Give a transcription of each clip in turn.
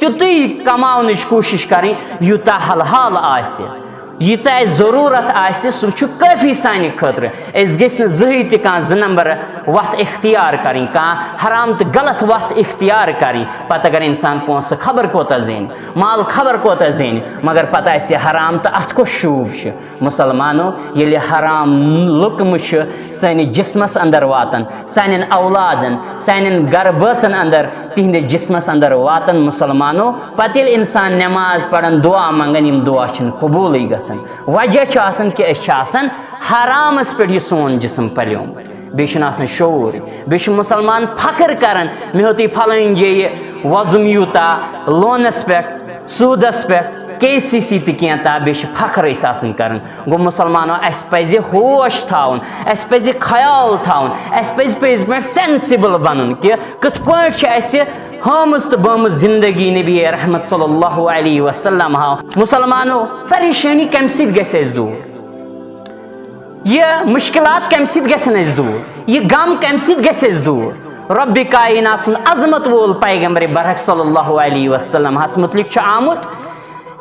तुतुई कमावनच कोशिश करें यूता हलहाल आसे यीचा जरूरत आसे सह छु काफी सानि खतर गस जही त ज नंबर वत इख्तियार करें हराम तो गलत वत इख्तियार करें पत अगर इंसान पोस खबर कोता जेन माल खबर कोता जेन मगर पत आसे हराम तो अत को शूब मुसलमानो ये हराम लुकम सान जिस्मस अंदर वातन सान औलादन सान गर बचन अंदर तिहंद जिस्मस अंदर वातन मुसलमानो पत इंसान नमाज पढ़न दुआ मंगन यम दुआ कबूल गसन वजह कि हरामस पे सोन जिस्म पलियोम बे शूर बे मुसलमान फख्र करान मे हो तुम फलान जे वजुम यूता लोनस पे सूदस पे KCC तह बे फख्र कर गो मुसलमानो अस पज़ होश थाउन अस पज़ ख्याल थाउन अस पज़ पे सेंसिबल बनन कि कथ पे हामज तो बमज जिंदगी नबी रहमत सल्लल्लाहु अलैहि वसल्लम हाव मुसलमानो परेशानी कम सत गस दूर यह मुश्किलात कम सत गसन दूर यह गम कम सत गस दूर रब्बि कायनात सुन अजमत वोल पैगंबर बरहक सल्लल्लाहु अलैहि वसल्लम हस मुतलिक आमुत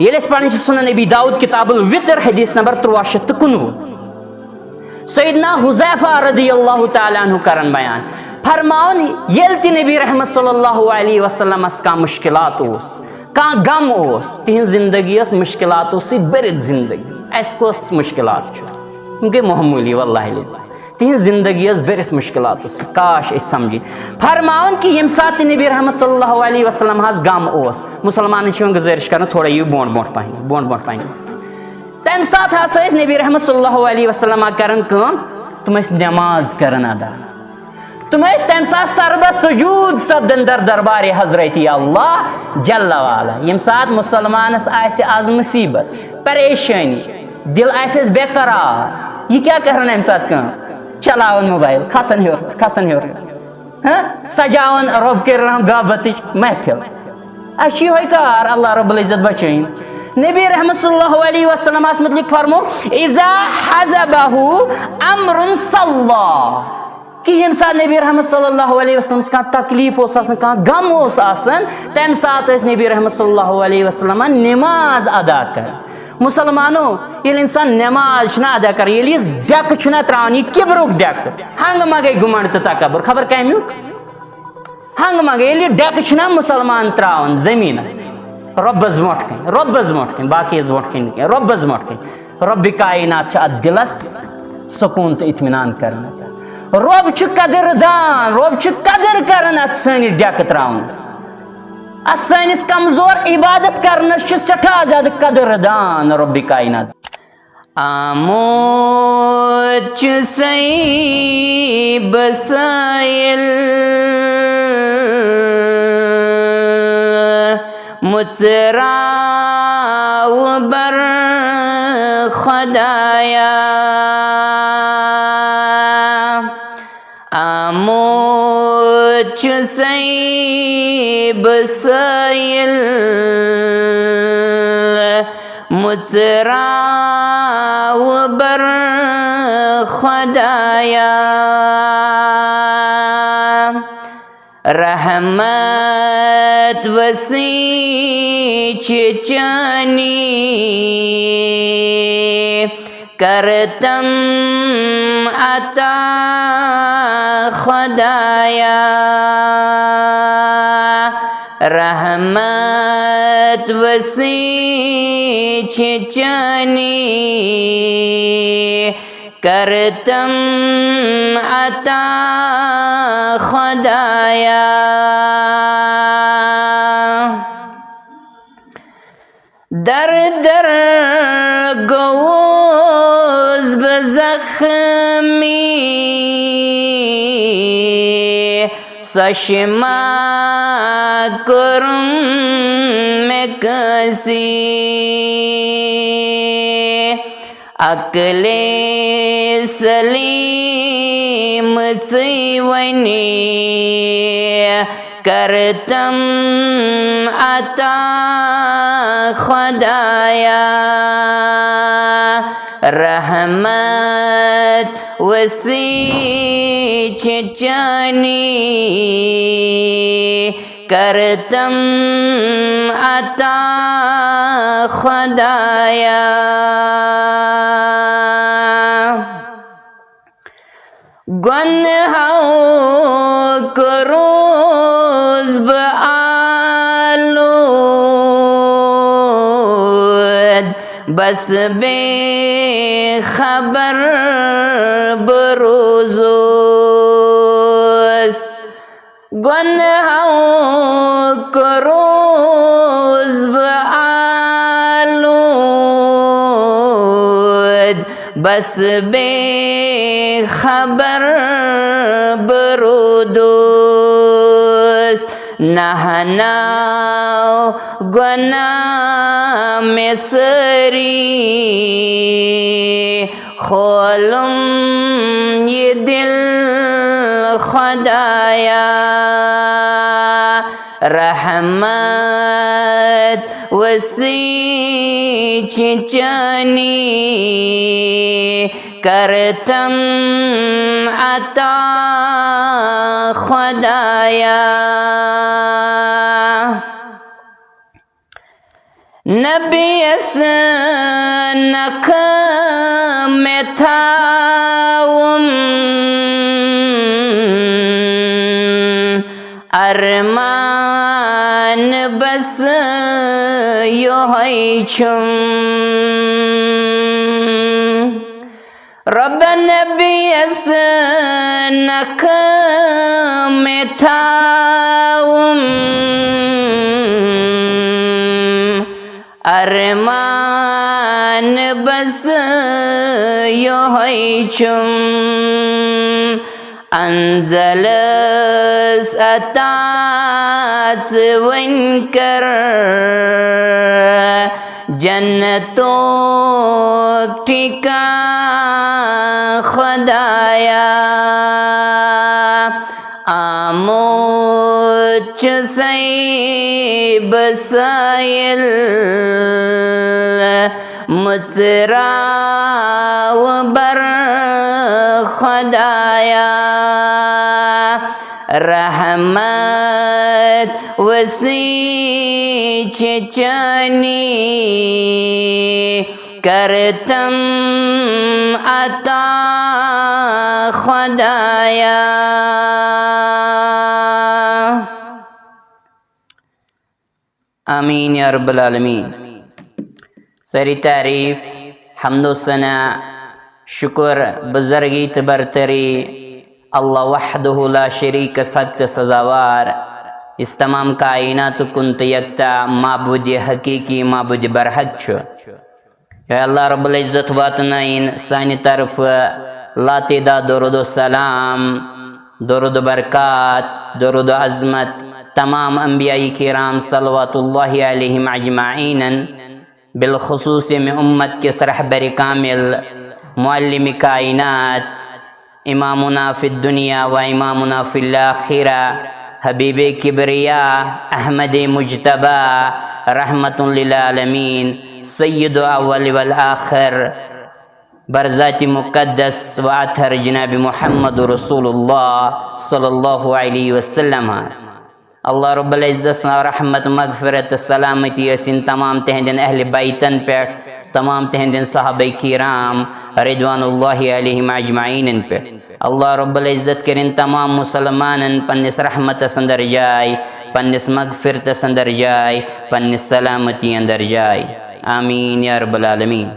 ये पढ़ सुनन नबी दाऊद किताबुल वितर हदीस नंबर 319 सैयदना हुज़ैफा रज़ियल्लाहु तआला अन्हु करन बयान फरमावन येल ति नबी रहमत सल्लल्लाहु अलैहि वसल्लम का मुश्किलात ओस का गम ओस तिहन जिंदगी मुश्किलात बरित जिंदगी अस कोस मुश्किलात क्योंकि मामूली वल्लाहि तिहन जिंदगी बरित मुश्किलात काश समझी फरमावन कि यम सात नबी रहमत सल्लल्लाहु अलैहि वसल्लम हज गम ओस मुसलमान गुजारिश कर थोड़ा यू बोट पाइन तम सात हसा नबी रहमत सल्लल्लाहु अलैहि वसल्लम करन तुम नमाज करन अदा तुम तम सात सरब सुजूद सपदन दर दरबार हजरत अल्लाह जल्ला वाला यम सात मुसलमानस आज मुसीबत परेशानी दिल बेकरार यह क्या करन अम सात चलावन मोबाइल खसन हर सजावन रब कर गाबत महफिल अह कार अल्लाह रब्बुल इज्जत बचन नबी रहमत सल्लल्लाहु अलैहि वसल्लम मुतलिक फरमो इज़ा हज़बहु अम्रुन सल्ला कि यम सात नबी रहमत सल्लल्लाहु अलैहि वसल्लम का तकलीफ ओस आसन का गम ओस आसन तम सात नबी रहमत सल्लल्लाहु अलैहि वसल्लम नमाज अदा कर मुसलमानो ये इंसान नमाज ना अदा कर ये डेक त्रावन किबरुक डेक हंग मगे गुमंड तो तकबर खबर कमुक हंग मगे ये डेक मुसलमान त्रावन जमीनस रब्बस मोट कन बाकी मोट कन रब्बस मोट कन रब्बि कायनात दिलस सुकून तो इत्मीनान कर रब कदरदान रब कदर कर सन डेक त्रावनस अत सानिस कमजोर इबादत करना सठा ज्यादा कदरदान रब्बि कायनात आमोच सई बसाइल मुचराव बर खुदाया आमोच सई बसाइल मुचराव बर खुदाया रहमत वसी चचानी करतम अता खुदाया रहमत वसी चचानी करतम अता खुदाया दर दर गोज़ बज़ख्मी सशमा कुरुम में कसी अकले सलीम चीवनी करतम अता खुदाया रहमत वसी चचानी करतम अता खुदाया। गुनाहों को रोज़ बआलूद, बस बेखबर बरोज़ोस। गुनाहों को रोज़ बआलूद, बस बेखबर बरोदोस। नहनाओ गुनाह में सरी, खोलुम ये दिल खुदाया। रहमत वसी चिचनी, करतम अता खुदाया। नबी नख में था अरमान, बस यो है छुम। रब नबी नख में था अरमान, बस यो है छुम। अंजलस अताज वनकर जन्नतों ठिका खुदाया। आमोच से बसाइल मुचराव बर खुदाया। रहमत वसी चिचनी, करतम अता खुदाया। आमीन या रब्बल आलमीन। सारी तारीफ हम्दो सना शुक्र बुज़ुर्गीत बरतरी अल्लाह वहदहु ला शरीक सख्त सजावार, इस तमाम कायनात कुंत यकता माबूद हकीकी माबूद बरहक छु। या अल्लाह रब्बुल इज़्ज़त वातनाइन सानी तरफ लातेदा दरुद सलाम, दरुद बरकात, दरुद अज़मत तमाम अंबियाई किराम सल्लल्लाहु अलैहिम अजमाइन, बिलखुसूस में उम्मत के सरहबर कामिल मुअल्लिम कायनात इमामुना फिद दुनिया व इमामुना फिल आखिरा हबीब किबरिया अहमद मुजतबा रहमतुल लिल आलमीन सय्यद अव्वल वल आखिर बरज़ाति मुक़द्दस व अतहर जनाब मुहम्मद रसूलुल्लाह सल्लल्लाहु अलैहि वसल्लम। अल्लाह रब्बुल इज़्ज़त रहमत मग़फ़िरत सलामती असिन तमाम तहंदिन अहल बैतन पे, तमाम तहंदिन सहाबा किराम रिदवानुल्लाहि अलैहिम अजमाइन पे। अल्लाह रब्बुल इज़्ज़त करिन तमाम मुसलमानन पन्निस रहमत अंदर जाए, पन्निस मग़फ़िरत अंदर जाए, पन्निस सलामती अंदर जाए। आमीन या रब्बल आलमीन।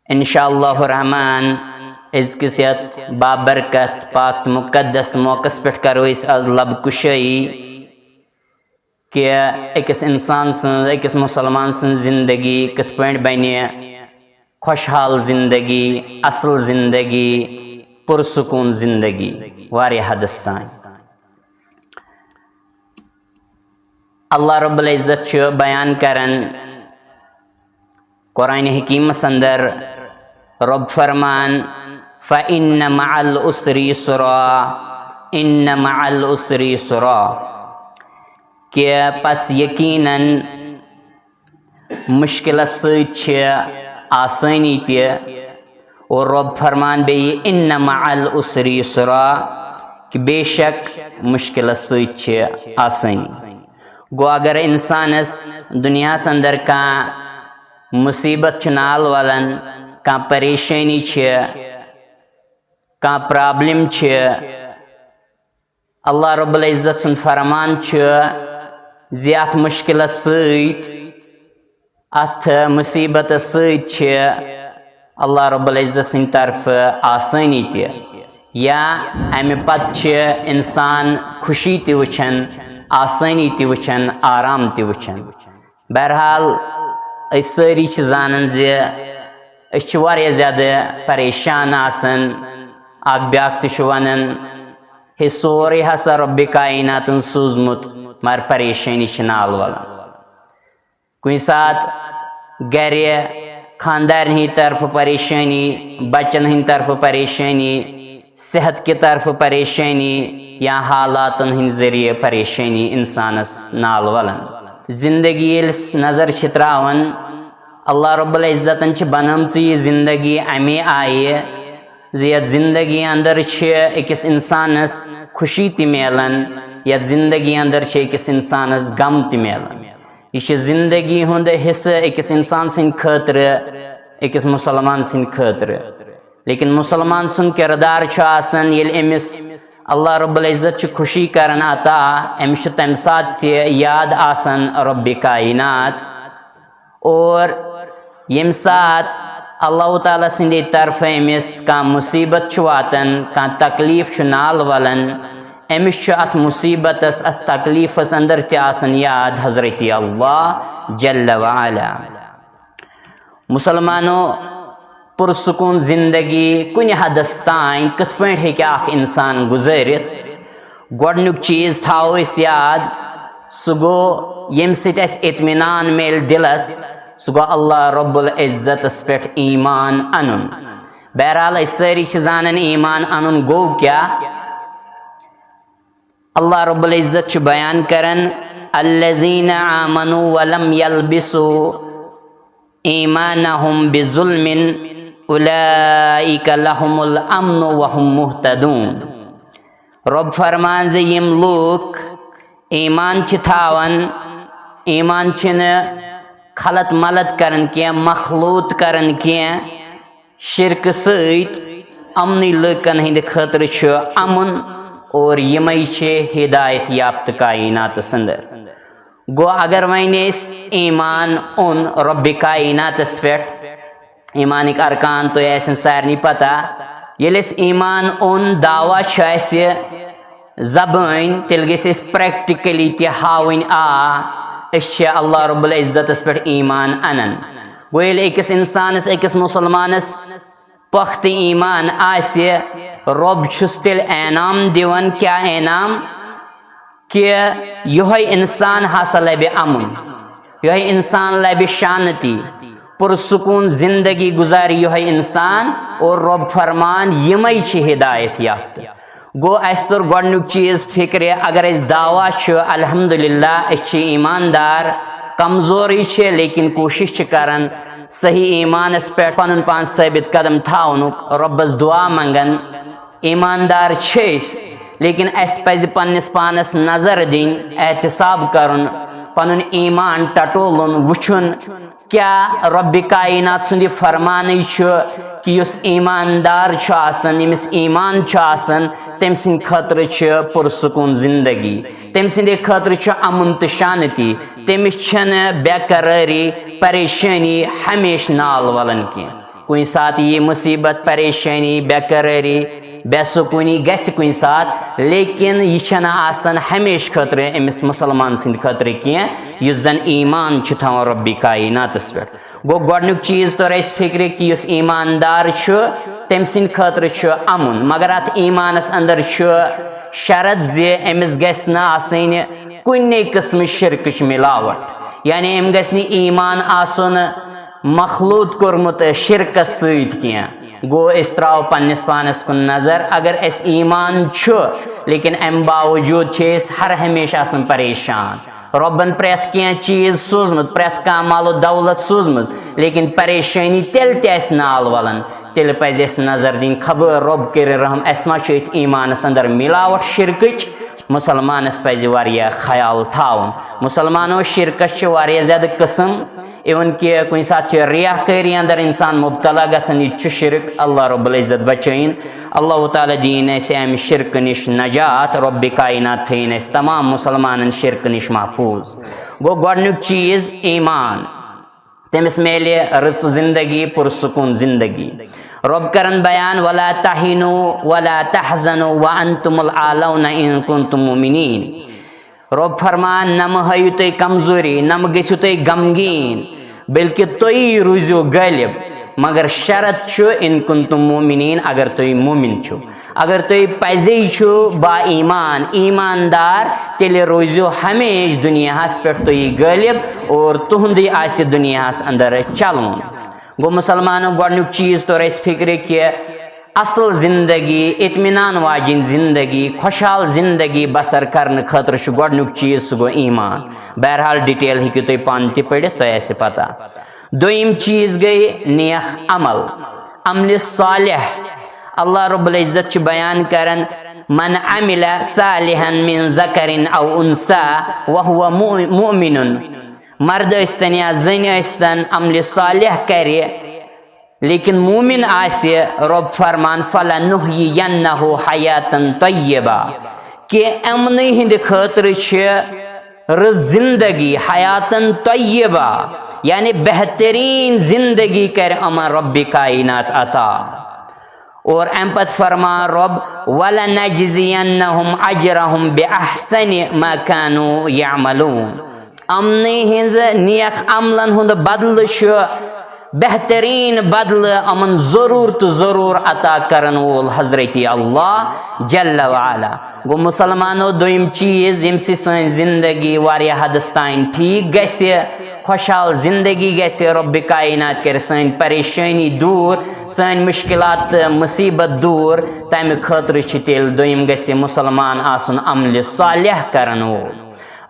इंशाअल्लाह रहमान इस किसियत बाबरकत पाक मुक़द्दस मौक़स पे करो इस लब कुशई कि अकिस इंसान अकिस मुसलमान ज़िंदगी कथ पे बने खुशहाल ज़िंदगी, असल ज़िंदगी, पुरसुकून ज़िंदगी वारिया हदस तान। अल्लाह रब्बुल इज़्ज़त बयान करन कुरान हकीम अंदर रब फरमान फ़इन्न मअल उसरि युस्रा, इन्न मअल उसरि युस्रा कि पस यकीनन मुश्किल आसानी ते और रब फरमान बे इन्न मअल उसरि युस्रा कि बेशक मुश्किल सत आसानी गो अगर इंसानस दुनिया अंदर कह मुसीबत नाल वलन कह परेशानी कह प्रॉब्लम अल्लाह रब्बुल इज़्ज़त सुन फरमान ज़ि अत मुश्किल सत अत मुसीबत सत अल्लाह रब्बुल इज़्ज़त सिंद तरफ आसानी त या अमि पत इंसान खुशी त वुचन आसानी त वुचन आराम त वुचन। बहरहाल अस सारी जानन ज़ वारिया ज़्यादा परेशान आसन अख ब्याक त वनन हे सोरे हसा रब्बि कायनातन सूजमुत मगर परेशानी नाल वलन। कुछ सात गर खानदार हिंद तरफ परेशानी, बच्चन हिंद तरफ परेशानी, सेहत की तरफ परेशानी या हालातन हिंद जरिए परेशानी इंसानस नाल वलन। जिंदगी नजर त्रावन अल्लाह रब्बुल इज़्ज़तन बनमच यह जिंदगी अमे आये ज़ जिंदगी अंदर अकिस इंसानस खुशी त मिलन, यथ जिंदगी अंदर अकिस इंसानस गम त मिलन। यह जिंदगी हुंद हिस्सा अकिस इंसान सिंद खतर, अकिस मुसलमान सिंद खतर। लेकिन मुसलमान सुन किरदार आसन येल अमिस अल्लाह रब्बुल इज़्ज़त खुशी करन अता अमिस तम साथ याद आसन रब्बि कायनात, और यम साथ अल्लाह ताला सिंदे तरफ अमिस कह मुसीबत वातन, कह तकलीफ नाल वलन, अमिस अत मुसीबतस अत तकलीफस अंदर त आसन याद हजरत अल्लाह जल्ल व अला। मुसलमानों पुरसुकून जिंदगी कुन हदस तान कथ पे हेक इंसान गुजरित, गोडनुक चीज थाओ इस याद सह गो यम सित इत्मीनान मेल दिलस, सह गो अल्लाह रब्बुल इज़्ज़तस पे ईमान अनुन। बहरहाल सारी जानन ईमान अनुन गो क्या। अल्लाह रब्बुल इज़्ज़त बयान करन अल्लज़ीना आमनु वलम यल्बिसु ईमानहुम बिजुल्मिन उलाइका लहुमुल अम्न वहुम मुहतदून। रब फरमान ज़ यम लोग ईमान थावन, ईमान खलत मलत करन क्या, मखलूत करन क्या, शिरक सत अमन लुकन हिंद खतर अमन और यमई हिदायत याफ्त कायनात अंदर। गो अगर वन ईमान ओन रब्बि कायनातस पे, ईमानिक अरकान तो ऐसा सारनी पता, ये ईमान ओन दावा जबान तेल गस प्रैक्टिकली त हावन अल्लाह रब्बुल इज़्ज़तस पे ईमान अनन। गो अकिस इंसानस अकिस मुसलमानस पख्त ईमान आसे, रब छुस तेल एनाम दिवन, क्या एनाम कि यह इंसान हसा लबे अमन, यह इंसान लबे शांति, पुरसुकून जिंदगी गुजार यह इंसान, और रब फरमान यमई हिदायत याफ्त। गो अस तोर गोडनुक चीज फिक्र अगर अस दावा अल्हम्दुलिल्लाह अस ईमानदार, कमजोरी लेकिन कोशिश करन सही ईमानस पे पन पान साबित कदम थाउनुक, रब्बस दुआ मंगन, ईमानदार लेकिन अस पज पन्निस पानस नजर दिन, एहतिसाब करन, पनुन ईमान टटोलन, वुचुन क्या रब्बि कायनात सुंद फरमान कि युस ईमानदार यमिस ईमान तम सिंद खतर पुरसुकून जिंदगी, तम सिंदे खतर अमन तो शांति, तमिस बेकरारी परेशानी हमेश नाल वलन की। कुछ साथ ये मुसीबत परेशानी बेकरारी बेसुकूनी गछ कुछ साथ, लेकिन यह आसन हमेश खतर अमिस मुसलमान सिंद खतर कह जन ईमान थान रब्बि कायनातस पे। गो गोडनुक चीज तोर अस फिक्र कि युस ईमानदार तम सिंद खतर अमन, मगर अत ईमानस अंदर शरत ज़ अमिस गस न कुने किस्म शिरक मिलावट, यानी अम गस ईमान आसन मखलूत कोरमुत शिरक सत कह। गो इस त्राव पन्निस पानस कुन नजर, अगर अस ईमान लेकिन अम बावजूद हर हमेशा परेशान, रब्बन प्रेथ कह चीज सूजमुत, प्रेथ कह मालो दौलत सूजमुत, लेकिन परेशानी तेल नाल वलन, तेल पज़ अस नजर दिन खबर रब कर रहम अस मा ईमानस अंदर मिलावट शिरकच मुसलमानस पज़ वारिया ख्याल थावन मुसलमानो शिरकस वारिया ज़्यादा किस्म इवन कि कुछ सात रियाकारी अंदर इंसान मुबतला गसन यह शिरक अल्लाह रब्बुल इज़्ज़त बचैन अल्लाह ताला दीन अस अमि शिरक निश नजात रब्बि कायनात थैन अस तमाम मुसलमान शिरक निश महफूज गो गोडनुक चीज़ ईमान तमिस मेले रस जिंदगी पुरसुकून जिंदगी रब करन बयान वला तहिनु वला तहज़नु व अंतुमुल आलौना इन कुंतुम मुमिनीन रब फरमान नम हयु तुम कमजोरी नम गु तुम गमगीन बल्कि तुम रूजो गलिब मगर शरत इन कुंतुम मुमिनीन अगर तुम मुमिन छो अगर तुम पजे छो बा ईमान ईमानदार तेल रोजो हमेश दुनियास पे तुम गलिब और तुहद आस दुनियास अंदर चलन गो मुसलमानों गोडनुक चीज़ तोर अस फिक्र कि असल जिंदगी इत्मीनान वाजिन जिंदगी खुशहाल जिंदगी बसर करने खतर गोडनुक चीज़ सह गो ईमान बहरहाल डिटेल हेकु तुम पान तह पढ़ तुम पता दोयम चीज़ गई नेक अमल अमल सालिह अल्लाह रब्बुल इज़्ज़त बयान करन मन अमिला सालिहन मिन ज़करिन औ उन्सा व हुवा मुमिनुन मर्द अस्तन या जन अस्तन अमल सालिह करे लेकिन मुमिन आसे रब फरमान फलनुहयियन्नहु हयातन तय्यबा कि अमन हिंद खतर जिंदगी हयातन तय्यबा यानी बेहतरीन जिंदगी कर अमन रब्बि कायनात अता और अम पत फरमा रब वलनजज़ियन्नहुम अजरहुम बिअहसनि मा कानू यअमलून अमन हिंज नेक अमलन हुंद बदल बेहतरीन बदल अमन जरूर तो जरूर अता करन वोल हजरत अल्लाह जल्ल वाला गो मुसलमानो दोयम चीज़ यम सन जिंदगी वारिया हदस तान ठीक गसे खुशहाल जिंदगी गसे रब्बि कायनात कर सन परेशानी दूर सन मुश्किलात मुसीबत दूर तम खतर तेल दोयम गसे मुसलमान आसन अमल सालिह करन वोल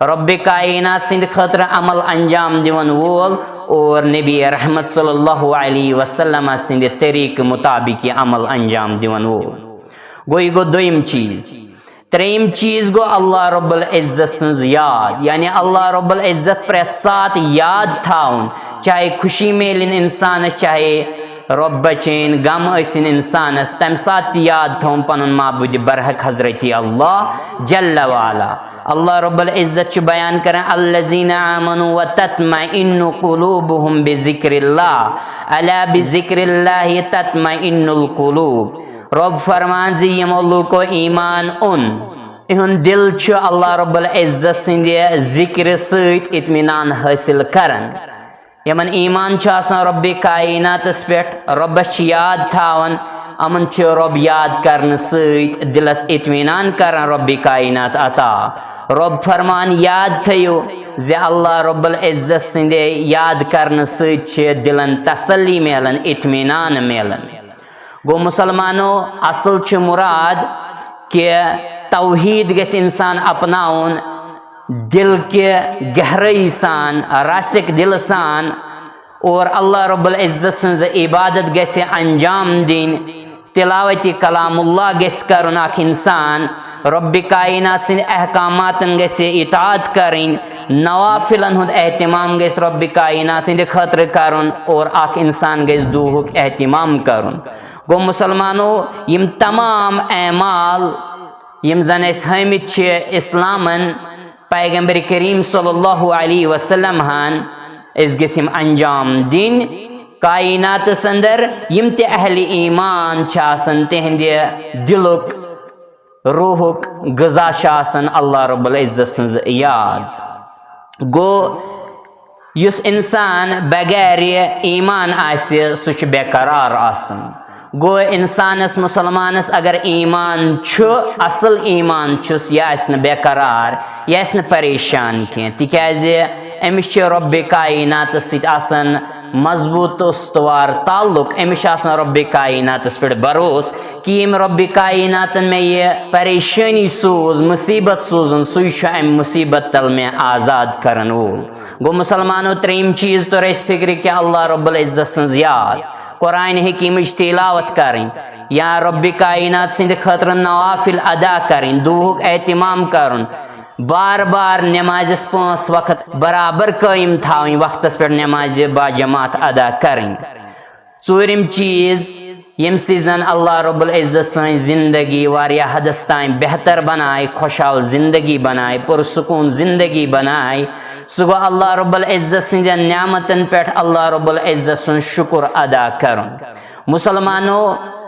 रब्बि कायनात सिंद खतर अमल अंजाम दिवन वोल और नबी रहमत सल्लल्लाहु अलैहि वसल्लम सिंद तरीक मुताबिक अमल अंजाम दिवन वोल गो दोयम चीज़ त्रेम चीज़ गो अल्लाह रब्बुल इज़्ज़त सन्ज याद यानी अल्लाह रब्बुल इज़्ज़त प्रेत साथ याद थाउन चाहे खुशी मेलिन इंसान चाहे रब बचेन गम असिन इंसानस तम साथ याद थोन पनुन माबूद बरहक हजरत अल्लाह जल्ल वाला अल्लाह रब्बुल इज़्ज़त बयान करें अल्लज़ीना आमनु व तत्मइन्नु क़ुलूबुहुम बिज़िक्रिल्लाह अला बिज़िक्रिल्लाहि तत्मइन्नुल क़ुलूब रब फरमान जी यमो को ईमान उन इहुन दिल छु अल्लाह रब्बुल इज़्ज़त सिंदे जिक्र सहित इत्मीनान हासिल करन यमन ईमान रब्बि कायनातस पे रब्बस याद थावन अमन रब याद करने सहित दिलस इत्मीनान करन रब्बि कायनात अता रब फरमान याद थयो जे अल्लाह रब्बुल इज़्ज़त सिंदे याद करने सहित दिलन तसल्ली मेलन इत्मीनान मेलन गो मुसलमानो असल मुराद के तौहीद गस इंसान अपनाउन दिल के गहराई सान रासिक दिल सान और अल्लाह रब्बुल इज़्ज़त सन्ज इबादत गसे अंजाम दिन तिलावती कलामुल्लाह गस करन अख इंसान रब्बि कायनात सिंद अहकामातन गसे इताअत करिन नवाफिलन हुंद एहतिमाम गस रब्बि कायनात सिंद खतर करन और अख इंसान गस दूहुक एहतिमाम करन गो मुसलमानो यम तमाम एमाल यम जन हमित इस्लामन पैगंबर करीम सल्लल्लाहु अलैहि वसल्लम हान इस गसिम अंजाम दिन कायनात अंदर यम ते अहले ईमान छासन तेहंदे दिलुक रूहुक गजा छासन अल्लाह रब्बुल इज़्ज़त सन्ज याद गो युस इंसान बगैर ईमान आसे सुच बेकरार आसन गो इंसानस मुसलमानस अगर ईमान छु असल ईमान छुस यह बेकरार यह परेशान कह तिकाजे अमिस रब्बि कायनात सतन मजबूत उस्तवार ताल्लुक अमिस रब्बि कायनातस पे भरोस कि यम रब्बि कायनातन में ये परेशानी सूज मुसीबत सूजन सु अम मुसीबत तल में आज़ाद करन वोल गो मुसलमानो त्रेम चीज़ तो रस फिक्र कि अल्लाह रब्बुल इज़्ज़त सन्ज याद कुरान हकीमच तिलावत करें या रब्बि कायनात सिंद खतर नवाफिल अदा करें, दूहुक एहतिमाम करुन, बार बार नमाज़ 5 वक्त बराबर कायम थावें, वक्तस पे नमाज बाजमात अदा करें। चूरिम चीज़ यम सीजन अल्लाह रब्बुल इज़्ज़त सन जिंदगी वारिया हदस ताईं बेहतर बनाए, खुशहाल जिंदगी बनाए, पुरसुकून जिंदगी बनाए, सो गो अल्लाह रब्बुल इज़्ज़त सिंद नियामतन पे अल्लाह रब्बुल इज़्ज़त सुन शुक्र अदा करुन। मुसलमानों,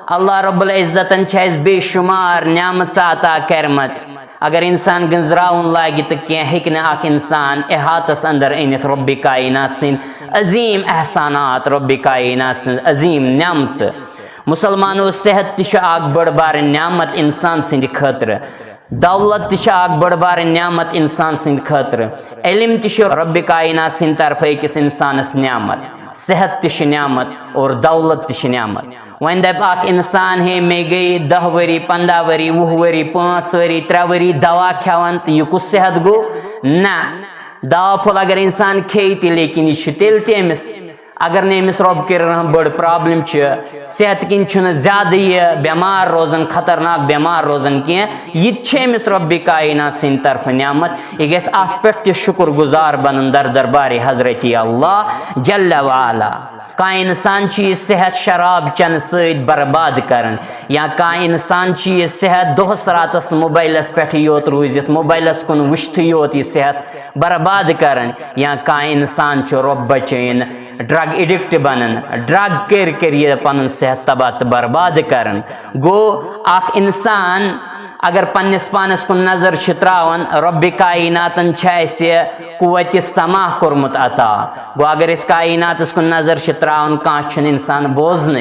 अल्लाह रब्बुल इज़्ज़तन छेस बेशुमार नियामत अता करमच। अगर इंसान गंजराउन लागे तो क्या हेकन अख इंसान अहातस अंदर अनित रब्बि कायनात सिंद अजीम एहसानात, रब्बि कायनात सिंद अजीम नियामत। मुसलमानों, सेहत तिश आग बड़ बार नियामत इंसान सिंद खतर, दौलत तिश आग बड़ बार नियामत इंसान सिंद खतर, इल्म तिश रब्बि कायनात सिंद तरफ अकिस इंसानस नियामत, सेहत तिश नियामत और दौलत तिश नियामत। वन दप अख इंसान है मे गई 10 worry 15 worry 20 worry 5 worry 3 worry दवा खेवान तो यह कुछ सेहत गो ना। दवा फुल अगर इंसान खे तो लेकिन यह तेल तमिस अगर ने अमिस रब कर बड़ प्रॉब्लम सेहत किन ज्यादा यह बेमार रोजन, खतरनाक बेमार रोजन कह यह अमिस रब्बि कायनात सिंद तरफ नियामत। यह गस अत पे शुक्र गुजार बनन दर दरबार हजरत अल्लाह जल्ल वाला। कह इंसान यह सेहत शराब चन सत बर्बाद करन, या कह इंसान यह सेहत दोहस रातस मोबाइलस पे योत रूजित मोबाइलस कुन वुश्त योत यह सेहत बर्बाद करन, या कह इंसान रब बचन ड्रग एडिक्ट बनन, ड्रग कर ये पन सेहत तबाह बर्बाद करन। गो अख इंसान अगर पन्निस पानस कुन नजर त्रावन रब्बि कायनातन कुव्वत समाह कोरमुत अता। गो अगर इस कायनातस कुन नजर त्रावन कह इंसान बोजन,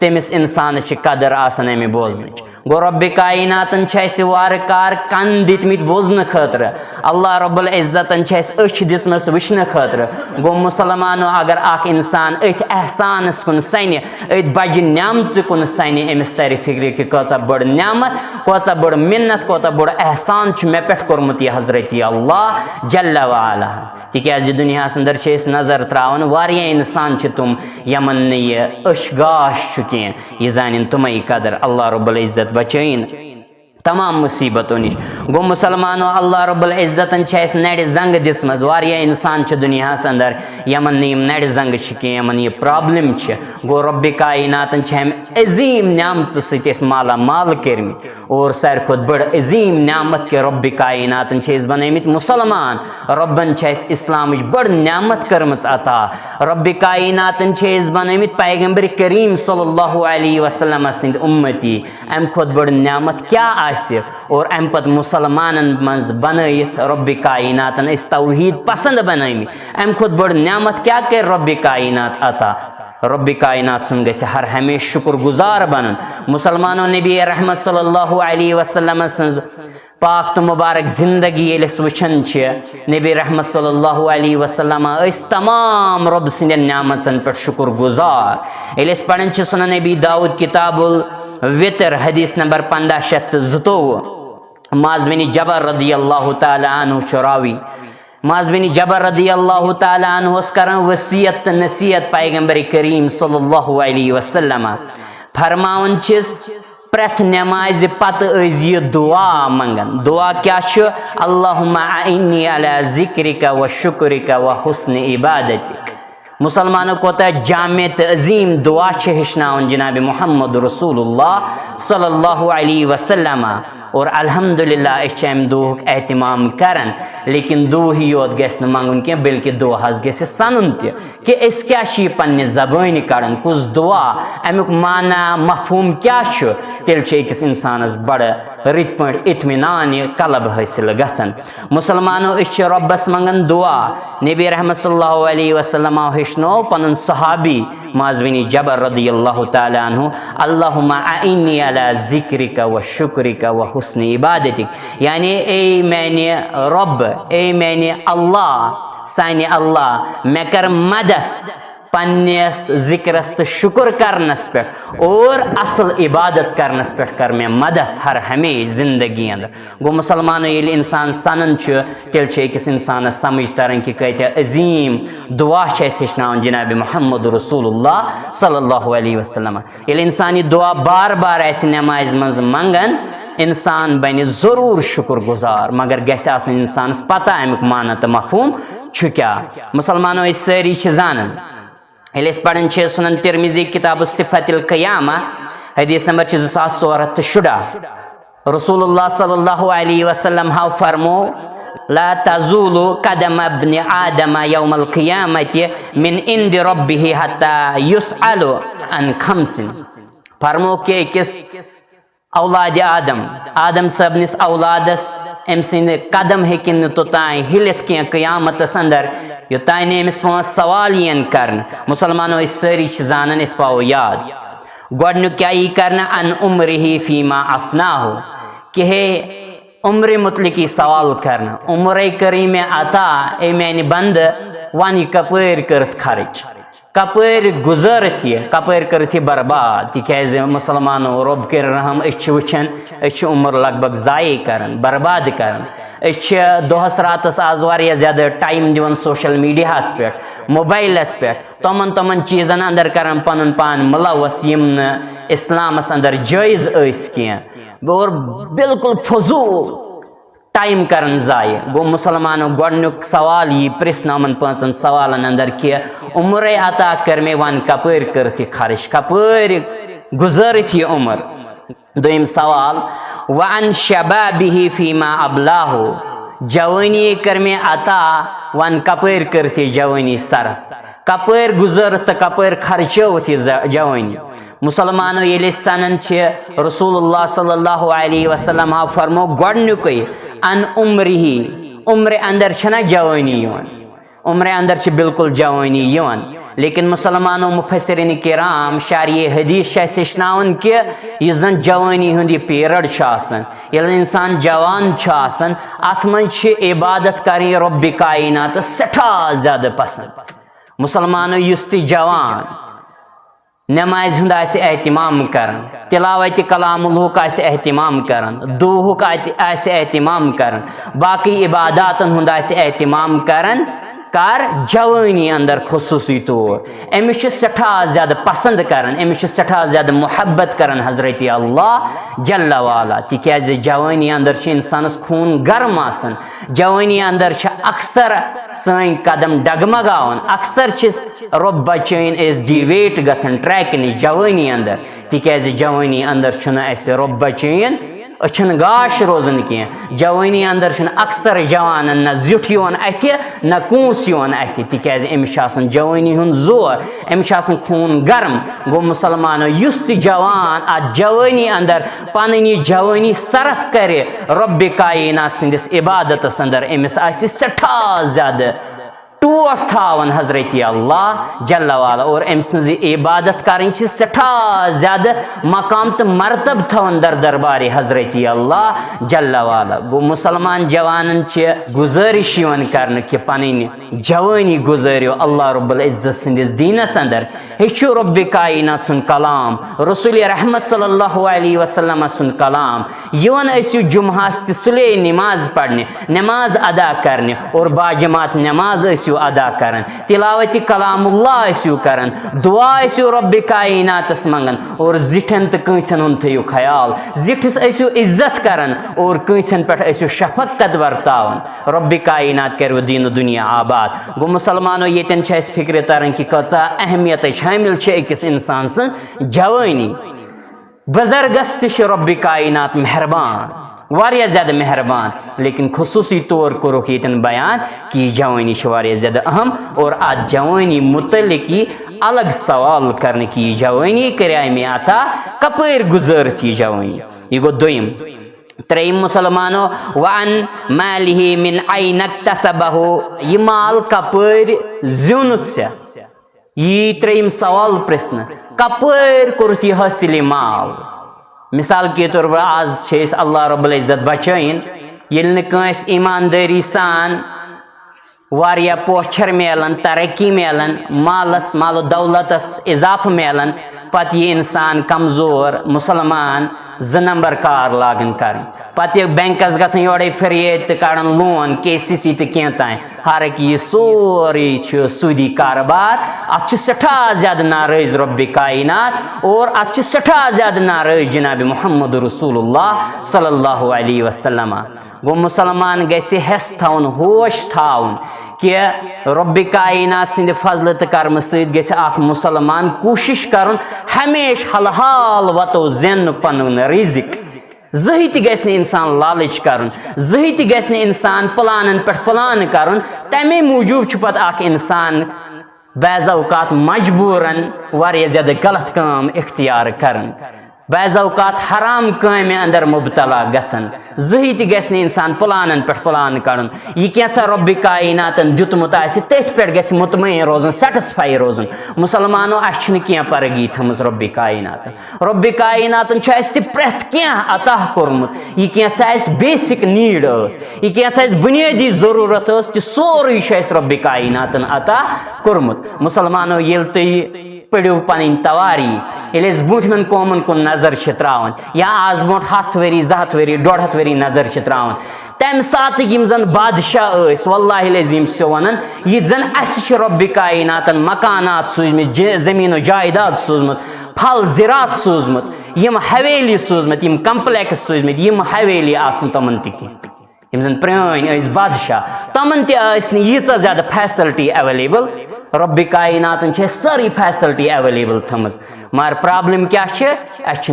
तमिस इंसान कदर आसन अमे बोजन। गो रब्बि कायनातन वार कार कन दितमित बोजन खतर, अल्लाह रब्बुल इज़्ज़तन अछ दिसमस वुचन खतर। गो मुसलमानो, अगर अख इंसान अथ एहसानस कुन सन, अथ बज नियामत कुन सन, अमिस तर फिक्र कि कौचा बड़ नियामत, कौचा बड़ मिन्नत, कौचा बड़ एहसान मे पे कोरमुत यह हजरत अल्लाह जल्ल वाला। तिकाज दुनिया अंदर नजर त्रावन वारिया इंसान तुम यमन यह अश गाश कह, यह जान तुम कदर। अल्लाह रब्बुल इज़्ज़त बचैन तमाम मुसीबतों निश। गो मुसलमानों, अल्लाह रब्बुल इज़्ज़तन नड़ जंग दिसमज वारिया इंसान दुनिया अंदर यमन यम नड़ जंग यमन यह प्रॉब्लम। गो रब्बि कायनातन अजीम नियामत सत माला माल करम, और सारे खुद बड़ अजीम नियामत के रब्बि कायनातन बनमित मुसलमान। रब्बन इस्लाम बड़ नियामत करम अता। रब्बि कायनातन बनमित पैगंबर करीम सल्लल्लाहु अलैहि वसल्लम सिंद उम्मती। अम खुद बड़ नियामत क्या और अम पत मुसलमानन मज बनयत रब्बि कायनातन इस तौहीद पसंद बनमी। अम खुद बड़ नियामत क्या कर रब्बि कायनात अता। रब्बि कायनात सुन गए हर हमेश शुक्र गुजार बनन। मुसलमानों नबी रहमत सल्लल्लाहु अलैहि वसल्लम सन्ज पाक तो मुबारक जिंदगी वुचन नबी रहमत सल्लल्लाहु अलैहि वसल्लम तमाम रब सिंद नियामतन पे शुक्र गुजार। पढ़न सुनन नबी दाऊद किताबुल वितर हदीस नंबर 1592 माज़ बिन जबर रदियल्लाहु ताला अन्हु रावी। माज़ बिन जबर रदियल्लाहु ताला अन्हु करन वसीयत नसीहत पैगंबर करीम सल्लल्लाहु अलैहि वसल्लम फरमावन प्रथ नमाज पत यह दुआ मंगन। दुआ क्या अल्लाहुम्मा अइन्नी अला ज़िक्रिका व शुक्रिका व हुस्न इबादतिक। मुसलमानों को जामे अजीम दुआ हेचनावन जनाब मोहम्मद रसूलुल्लाह सल्लल्लाहु अलैहि वसल्लम। और अल्हम्दुलिल्लाह अम दुह एहतमाम करन, लेकिन दुह ही योत गस मंगुन कह बल्कि दुह गस सनुन कि अस क्या पन्ने ज़बान कड़न कुछ दुआ अमुक माना मफहूम क्या तेल अकिस इंसानस बड़ रित पे इत्मीनान कलब हासिल गसन। मुसलमानों रब्बस मंगन दुआ। नबी रहमत सल्लल्लाहु अलैहि वसल्लम हेचनो पन सहाबी माज़ बिन जबर रदियल्लाहु ताला अन्हु अल्लाहुम्मा अइन्नी अला ज़िक्रिका व शुक्रिका व हुस्न इबादतिक, यानी ए मैंने रब, ए मैंने अल्लाह, सानी अल्लाह मैं कर मदद पन्नेस जिक्रस तो शुक्र करनस पे और असल इबादत करनस पे कर मे मदद हर हमेशा जिंदगी अंदर। गो मुसलमानो ये इंसान सनन तेल अकिस इंसान समझ तरन कि कत अजीम दुआ हेचनान जनाब मोहम्मद रसूलुल्लाह सल्लल्लाहु अलैहि वसल्लम। ये इंसान यह दुआ बार बार नमाज मज मंगन इंसान बन जरूर शुक्र गुजार, मगर गस इंसान पता अमुक माना तो मफहूम क्या। मुसलमानो सारी जानन ये पढ़न सुनन तिरमिजी किताब सिफतुल क़ियामा हदीस नंबर 2450 रसूलुल्लाह सल्लल्लाहु अलैहि वसल्लम हाव फरमो ला तज़ूलु कदम इब्न आदम यौमल क़ियामति मिन इंद रब्बिही हत्ता युसअलु अन खम्सिन। फरमो के किस औलाद आदम सबनिस औलादस अम सिंद कदम हेकिन तोतान हिलित क्या क़यामतस अंदर योतान अमिस पांच सवाल यन करन। मुसलमानो सारी जानन इस पाओ याद गोडनु क्या यी करना अन उम्रिही फीमा अफनाहु कि हे उम्र मुतलिकी सवाल करना। उम्र करीम अता ए मैंने बंद वानी कपर करत खर्च कपर गुजरत यह कपर करत बर्बाद तिज मुसलमानो रब कर रहम वुचान उम्र लगभग ज़ाये करान बर्बाद करान। दोहस रातस आज वारिया ज़्यादा टाइम दिवन सोशल मीडियास पे मोबाइलस पे तमन चीज़न अंदर करान पन पान मुलवस यम इस्लामस अंदर जायज़ कह और बिल्कुल फजूल टाइम करन ज़ाये। गो मुसलमानो गोडनुक सवाल यी प्रश्न अमन पांचन सवालन अंदर कि उम्र अता कर मे वन कपर करत खर्च कपर गुजरत यह उम्र। दोम सवाल वन शबाबिही फीमा अबलाहु जवानी कर मे अता वन कपर करत जवानी सरफ कपर गुजरत कपर खर्चोत जवानी। मुसलमानो ये सनन रसूलुल्लाह सल्लल्लाहु अलैहि वसल्लम हा फरमो गोडनुक अन उम्रिही उम्र अंदर छना जवानी यवन उम्र अंदर बिल्कुल जवानी यवन। लेकिन मुसलमानो मुफस्सिरीन किराम शारी हदीस हेचनावन कि यह जन जवानी हुंद पीरियड ये इंसान जवान अत मज इबादत करें रब्बि कायनात सठा ज्यादा पसंद। मुसलमानो युस जवान नमाज हुंद एहतिमाम करन तिलावत कलामुल्लाह का एहतिमाम करन दुहुक एहतिमाम करन बाकी इबादातन हुंद एहतिमाम करन कर जवानी अंदर खुसूसी तौर अमिस सठा ज्यादा पसंद करन अमिस सठा ज्यादा मोहब्बत करन हजरत अल्लाह जल्ला वाला तिज जवानी अंदर इंसानस खून गर्म आसन जवानी अंदर अक्सर सन कदम डगमगावन अक्सर रब बचन डिवेट गन ट्रैक नश जवानी अंदर तिज जवानी अंदर रब बचन अचन गाश रोजन कह जवानी अंदर अक्सर जवान न जुठ यन अथ न कूस यन अथ तिज अमिस जवानी हुंद जोर अमिस खून गर्म। गो मुसलमानो युस जवान अ जवानी अंदर पन जवानी सरफ करे रब्बि कायनात संदिस इबादतस अंदर अमिस सठा ज्यादा टोट थावन हजरत अल्लाह जल्ला वाला और अम सज इबादत करें सठा ज्यादा मकाम तो मरतब थवन दर दरबार हजरत अल्लाह जल्ला वाला। गो मुसलमान जवान गुजारिश कर कि पन जवानी गुजारियो अल्लाह रब्बुल इज्जत संदिस दीनस अंदर हेचो रब्बि कायनात सुन कलाम रसूल रहमत सल्लल्लाहु अलैहि वसल्लम सुन कलाम यवन ऐसु जुम्हास सुले नमाज पढ़ने नमाज अदा करने और बाजमात नमाज अदा करन तिलावत कलामुल्लाह करन दुआ रब्बि कायनातस मंगन और जिठन तो कंसन हुंद थयु ख्याल जिठस इज्जत करन और कंसन पे शफकत वर्तावन रब्बि कायनात कर दीन दुनिया आबाद। गो मुसलमानो येतन फिक्र तरन कि कचा अहमियत शामिल अकिस इंसान सं जवानी बुजुर्गस तह रब्बि कायनात मेहरबान वारिया ज़्यादा मेहरबान लेकिन खुसूसी तौर कोरुख येतन बयान कि जवानी वारिया ज़्यादा अहम और आज जवानी मुतल्लिक अलग सवाल करने की जवानी कराए में आता कपर गुजरत यह जवानी। ये गो दोयम त्रेम मुसलमानो वन मालिही मिन ऐन इक्तसबहु यह माल कपर ज़्युनुत यी त्रेम सवाल प्रश्न कपर कोरुत यह हासिल माल। मिसाल के तौर पर आज अल्लाह रब्बुल इज्जत बचाइन ये ईमानदारी सान वारिया पोछर मिलन, तरक्की मिलन, मालस मालो दौलतस इजाफ मिलन, पत ये इंसान कमजोर मुसलमान 2 नंबर कार लागन कर, पत बैंकस गसन योड़े फिरियत कड़न लोन KCC तो क्या ताएं, हालांकि ये सोरी सूदी कारोबार अच्छे सठा ज्यादा नाराज रब्बे कायनात और अच्छे सठा ज्यादा नाराज जनाब मोहम्मद रसूलुल्लाह सल्लल्लाहु अलैहि वसल्लम। गो मुसलमान गैसे हस थाउन होश थाउन कि रब्बे कायनात सिंध फजल तो कर्म सत मुसलमान कोशिश कर हमेश हलहाल वतो जन पन रिजिक, जही तह इंसान लालच कर, जही तह इंसान प्लान पे प्लान कर, तमे मूजूब पत इंसान बाज़ औक़ात मजबूरन वारिया ज़्यादा गलत काम इख्तियार कर, बाज़ औक़ात हराम काम अंदर मुबतला गसन, जही तह इंसान प्लान पे प्लान कर, यह क्या रब्बे कायनातन दितमुत तथ पे गि मुतमईन रोजन, सेटिस्फाई रोजन। मुसलमानो अस क्या परगी थमस रब्बे कायनातन, रब्बे कायनातन प्रेथ क्या अता कोर्मुत, यह क्या बेसिक नीड, यह क्या बुनियादी जरूरत तह सोरे रब्बे कायनातन अता कोर्मुत। मुसलमानो ये तुम पढ़ो पन तवारी, ये बूठमन कौमन कुन नजर त्रावन या आज ब्रो 100 वरी 200 वरी 150 वरी नजर त्रावन, तम सात जन बादशाह वल्लाहि लज़ीम सो वन यह जन अस रब्बे कायनातन मकानात सूजमत, जमीन जायदाद सूजमत, फल ज़रात सूजमत, यम हवेली सूजमत, यम कम्प्लेक्स सूजमत, यम हवेली आसन तमन तम जन प्रान बादशाह तमन तीचा ज्यादा फैसिलिटी अवेलेबल, रब्बे कायनातन सारी फैसिलिटी अवेलेबल थमस, मगर प्रॉब्लम क्या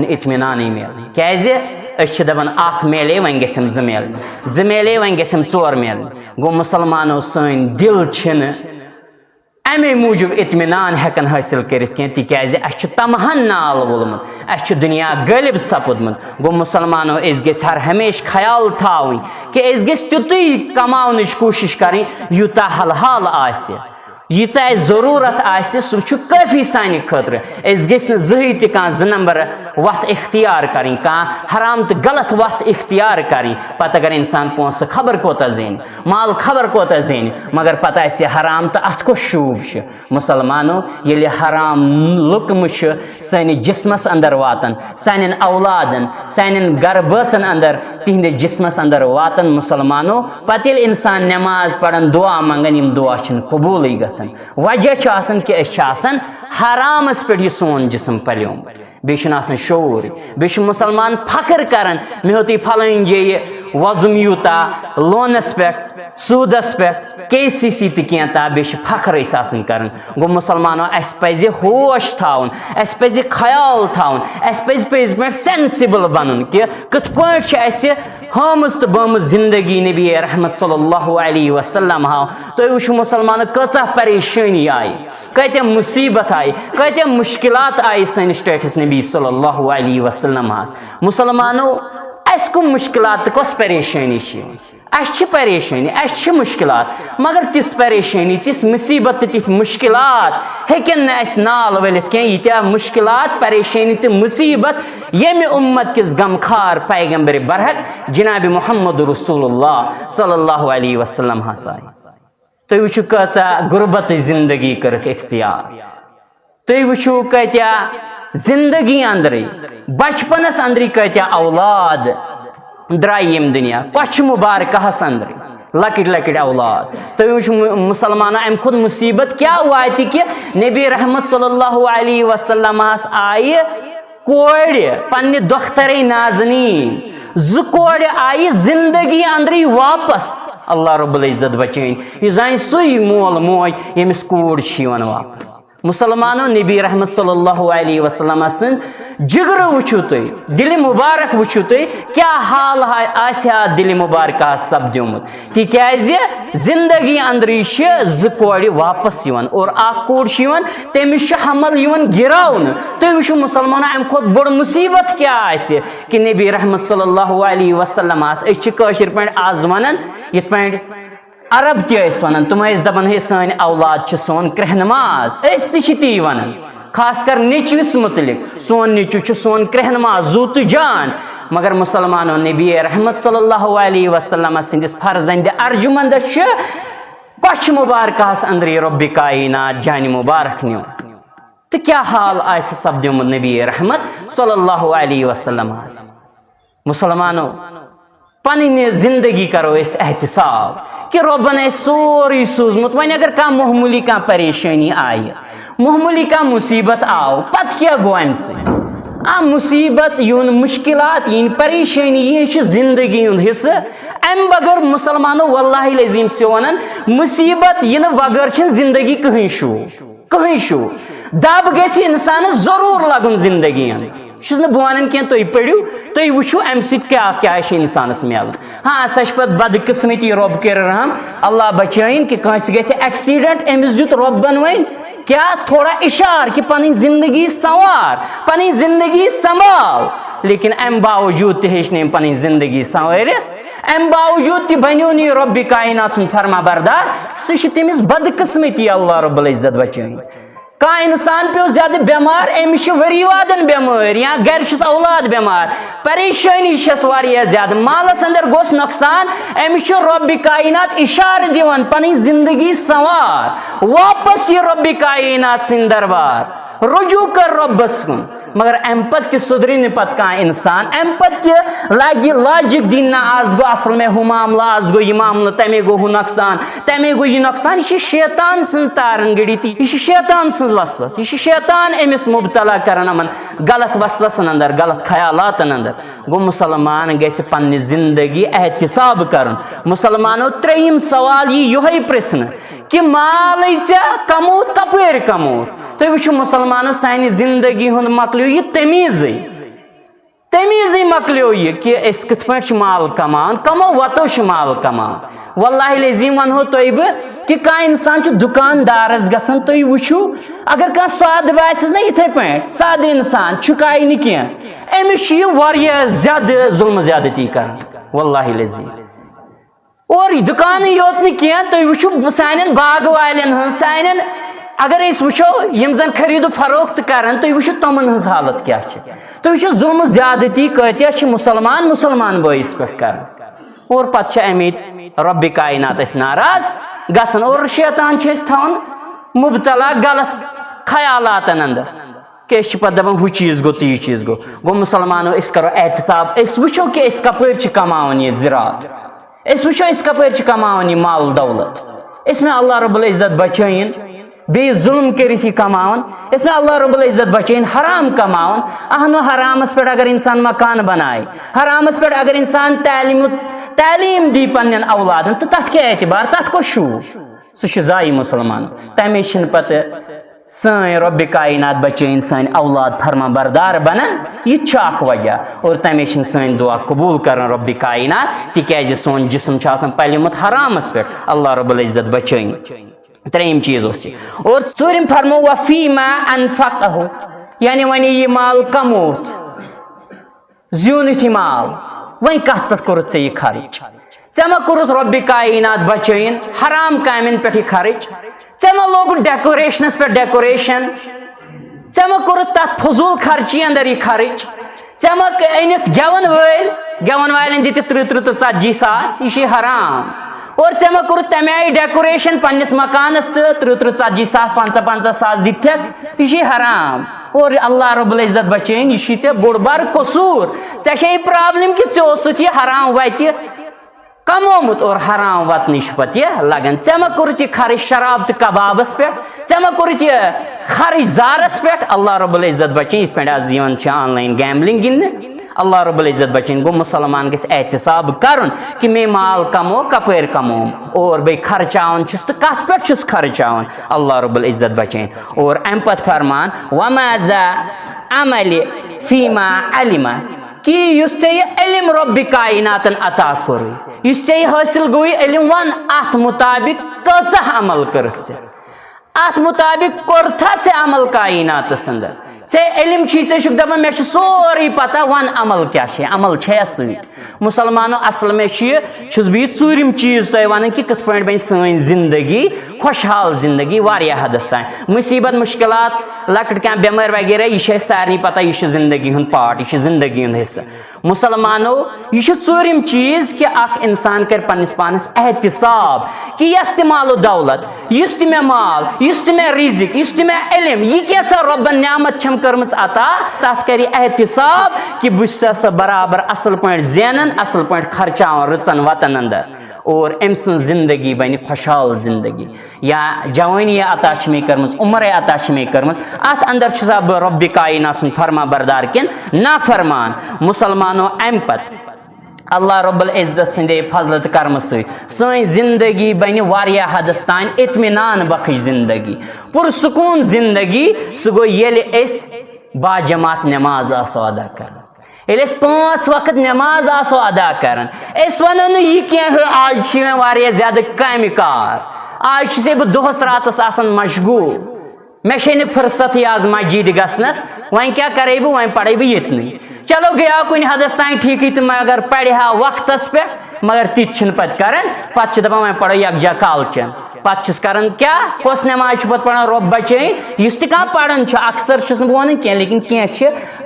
इत्मीनान मिल क्या दपान अख मिले वन गम 2 मिल, 2 मिले वन गम 4 मिल। गो मुसलमानो सन दिल अमे मूजूब इत्मीनान हेकन हासिल कर तिज तमहन नाल वोलमुत, अस दुनिया गलिब सपुदमुत। गो मुसलमानो गस हर हमेश ख्याल थावन कि गस तुतुई कमावन कोशिश करें यूता हलहाल आसे, यीचा जरूरत आसे सह काफी सानि खतर। गस जही तह 2 नंबर वत इख्तियार करें, हराम तो गलत वत इख्तियार करें, पत अगर इंसान पोस खबर कोता जेन, माल खबर कोता जेन, मगर पत हराम तो अत को शूब। मुसलमानो ये हराम लुकम सन जिस्मस अंदर वातन, सान औलादन सान गर बचन अंदर तिहद जिस्मस अंदर वातन मुसलमानो, पत इंसान नमाज पढ़न दुआ मंगन यम दुआ कबूल गसन, वजह कि हरामस पे सोन जिसम पलियोम, बेन शूर, बे मुसलमान फख्र कर मे हो तुम फलान जे वजुम यूता लोनस पे सूदस पे KCC तो क्या बे फख्र कर। गो मुसलमानो अस पज होश थावन, अस पज ख्याल थावन, अस पज पे सेंसिबल बन कि कथ पे हामज तो बमज जिंदगी नबी रहमत सल्लल्लाहु अलैहि वसल्लम हाव। तुम वो मुसलमान कचा परेशानी आई, कत मुसीबत आई, कत मुश्किलात आई सन स्टेटस नबी सल्लल्लाहु अलैहि वसल्लम हास। मुसलमानो अस कम मुश्किलात कस परेशानी अस परेशानी अस मुश्किलात, मगर तिस परेशानी तिस मुसीबत तिथ मुश्किलात हेकन अस नाल वलित क्या यीत्या मुश्किलात परेशानी तो मुसीबत यमे उम्मत किस गमखार पैगंबर बरहक जनाब मोहम्मद रसूलुल्लाह सल्लल्लाहु अलैहि वसल्लम हसाय। तुम वो कचा गुरबत जिंदगी कर इख्तियार, तुम वो कत्या जिंदगी अंदर बचपनस अंदर कत्या औलाद द्राय यम दुनिया कछ मुबारकहस अंदर लकट लकट औलाद। तुम वो मुसलमान अम खुद मुसीबत क्या वात कि नबी रहमत सल्लल्लाहु अलैहि वसल्लम आय कोड़ पन्ने दोख्तरे नाजनीन 2 कोड़ आय जिंदगी अंदर वापस, अल्लाह रब्बुल इज्जत बचाइन यह जान सुई मोल मोज यमिस कोड़ वापस। मुसलमानो नबी रहमत सल्लल्लाहु अलैहि वसल्लम सन जिगर वुचु तुम, दिल मुबारक वुचु तुम क्या हाल आसा दिल मुबारक सपद्योमुत, तिकाज जिंदगी अंदर 2 कोड़ वापस और अख कोड़ तमिस हमल गिरावन। तुम वो मुसलमान अम खुद बड़ मुसीबत क्या आसे कि नबी रहमत सल्लल्लाहु अलैहि वसल्लम कशर पे आज वन यथ पे अरब वन तुम दपान है सन औलाद सोन क्रहनमाज ती वन, खासकर निचविस मुतलिक सोन निचु सोन क्रहनमाज जूत जान। मगर मुसलमानो नबी रहमत सल्लल्लाहु अलैहि वसल्लम सिंदिस फर्जंद अर्जुमंद कछ कच्छ मुबारकस अंदर रब्बि कायनात जान मुबारक न्यू तो क्या हाल आस सपद्योमुत नबी रहमत सल्लल्लाहु अलैहि वसल्लम। मुसलमानों पन्नी जिंदगी करो एहतिसाब कि रब्बन सोरी सूजमुत वन अगर कह मामूली कह परेशानी आई मामूली कह मुसीबत आओ पत क्या गो अम मुसीबत यून मुश्किलात इन परेशानी यह जिंदगी हिस्स अम बगैर मुसलमानों वल्लाहि अज़ीम से वन मुसीबत इन बगैर जिंदगी कहीं शू दब गि इंसान जरूर लगन जिंदगी बह वन कह तुम पढ़ू तुम वो अम क्या इंसानस मिल। हाँ सह पे बदकिस्मती रब कर रहम अल्लाह बचाइन कि कंस ग एक्सीडेंट अमिस दित रब्बन वन क्या थोड़ा इशार कि पनी जिंदगी संवार पनी जिंदगी संभाल लेकिन अम बावजूद तन पनी जिंदगी संवर अम बावजूद बनो नी रब्बि कायनात सुन फरमा बरदार सह तमिस बदकिस्मती अल्लाह रब्बुल इज्जत बचाइन। कह इंसान पे ज्यादा बेमार अमिस वरी वादन बेमार या घर औलाद बेमार परेशानी ज्यादा मालस अंदर गोस नुकसान अमिस रब्बि कायनात इशार दिवान पनी जिंदगी संवार वापस ये रब्बि कायनात सिंह दरबार रुजू कर रब्बस कुन मगर अम पे सुधर पे कह इंसान अम पे लगे लॉजिक दिन ना आज गो असल में हु मामला आज गो यह मामला तमे गो हु नुकसान तमे गो यह नुकसान यह शैतान सज तारन गड़ी यह शैतान सज वसवस यह शैतान अमिस मुबतला करान अमन गलत वसवसन अंदर गलत ख्यालातन अंदर गो मुसलमान गि पन्नी जिंदगी एहतिसाब कर। मुसलमानों त्रेयम सवाल यह प्रश्न कि माल कमोत कपर कमोत तुम वो मुसलमानों सानि जिंदगी हुंद मकलियो यह तमीज़ मकलियो यह कि कत पे माल कमान कमो वतो माल कमान। वल्लाहि अज़ीम वनो तुह बह कि कह इंसान दुकानदारस गसन तुम वो अगर कह साद बास ना इथे पे साद इंसान छुकाई न कह अमिस ज्यादा जुल्म ज्यादती कर वल्लाहि अज़ीम और दुकान योत न कह तुम वो सान बाग वालन सान अगर वो यम जन खरीदो फरोख्त कर तुम वो तमन हज हालत क्या तुम वो जुल्म ज्यादती कत्या मुसलमान मुसलमान बॉइस पे कर और पे अमित रब्बि कायनात नाराज गसन और शैतान थवन मुबतला गलत ख्यालातन अंदर कि पे दपान हु चीज गो तो यह चीज गो मुसलमानों करो एहतिसाब वो कि कपर कमान यह ज़रात वो कपर कमान यह माल दौलत इसमें अल्लाह रब्बुल इज्जत बचाइन बे जुल्म कर कमान इसमें अल्लाह रब्बुल इज्जत बचाइन हराम कमान अहनो हरामस पे अगर इंसान मकान बनाए हरामस पे अगर इंसान तालीम दी पन्न औलादन तो तथ क्या एतबार तथ को शू सह जाई मुसलमान तमे पे सन रब्बि कायनात बचाइन सन औलाद फरमा बरदार बनन यह वजह और तमे सन दुआ कबूल कर रब्बि कायनात तिक सोन जिस्म पलिमुत हरामस पे अल्लाह रब्बुल इज्जत बचाइन। त्रेम चीज और चूरिम फरमो वफीमा अनफक़हु यानी वन यह माल कमोत ज्यून यह माल वन कत पे कोरुत यह खर्च ऐ मा कोरुत रब्बि कायनात बचाइन हराम कामन पे खर्च ऐ मा लोग डेकोरेशनस पे डेकोरेशन ऐ मा कोरुत तथ फजूल खर्ची अंदर यह खर्च ऐ मा अनित गेवन वालन दित 30-40 सास यह हराम और ऐ मा कोर तमे आई डेकोरेशन पन्निस मकानस तो 30-40 सास 50-50 सास दिथ यह हराम और अल्लाह रब्बुल इज्जत बचाइन यह बोड़ बार कसूर ऐ प्रॉब्लम कि यह हराम वत कमोमुत और हराम वत नश पे लगन ऐ मा कोर खर्च शराब तो कबाबस पे ऐ मा कोर खर्च जारस पे अल्लाह रब्बुल इज्जत बचाइन इत पे आज ऑनलाइन गैमलिंग गिंदने अल्लाह रब्बुल इज्जत बचाइन गो मुसलमान गि एहतिसाब कर कि मे माल कमो कपर कमो और बे खर्चावन तो कत पे खर्चावन अल्लाह रब्बुल इज्जत बचाइन। और अम पे फरमान वमाजा अमल फीमा अलिमा कि इल्म रब्बि कायनातन अता कोर हासिल गई इल्म वन अत मुताबिक कचा अमल कर अत मुताबिक कोरथा ऐ अमल कायनातस अंदर से इल्म दपान मे सोरी पता वन अमल क्या अमल मुसलमानों असल में बह चूरिम चीज तुम वन कि कत पे बन सन जिंदगी खुशहाल जिंदगी वारिया हदस तान मुसीबत मुश्किलात लकट क्या बेमार वगैरह यह सारे पता यह जिंदगी हूं पार्ट यह जिंदगी हूं हिस्सा मुसलमानो यह ूरिम चीज कि अख इंसान कर पन्निस पानस एहतिसाब कि यस ते मालो दौलत, युस ते मे माल, युस ते मे रिजिक, युस ते मे इल्म, यह कैसा रब्बन नियामत छम करमच अता, तथ करी एहतिसाब कि बुसा बराबर असल पॉइंट ज़ैनन, असल पॉइंट खर्चावन रचन वतन अंदर, और अम सं जिंदगी बन खुशहाल जिंदगी। या जवानी अता मे कर्मस, उम्र अता मे कर्मस, अत अंदर छसा बह रब्बि कायनात सुन फरमा बरदार किन ना फरमान। मुसलमानो अम पत अल्लाह रब्बुल इज्जत सिंदे फजलत कर्म सही जिंदगी बन वारिया हदस तान इत्मीनान बख्श जिंदगी, पुरसुकून जिंदगी। सह गो येले एस बाजमात नमाज आसो अदा कर, ये 5 वक्त नमाज आसो अदा कर, वनो न यह कह आज वारिया ज्यादा काम कार, आज से बह दोहस रातस आसन मशगूल, मे छे फुर्सत आज मस्जिद गसनस, वह क्या करे बह वह पढ़े बह यतन। चलो गया कुन हदस तान ठीक तो मगर पढ़ हा वक्तस पे, मगर तित पत कर पे दपान वह पढ़ो यकजा कालचन, पस कर क्या कस नमाज पे पढ़ान रब बचाइन, इस तह पढ़ान अक्सर बह वन कह, लेकिन कह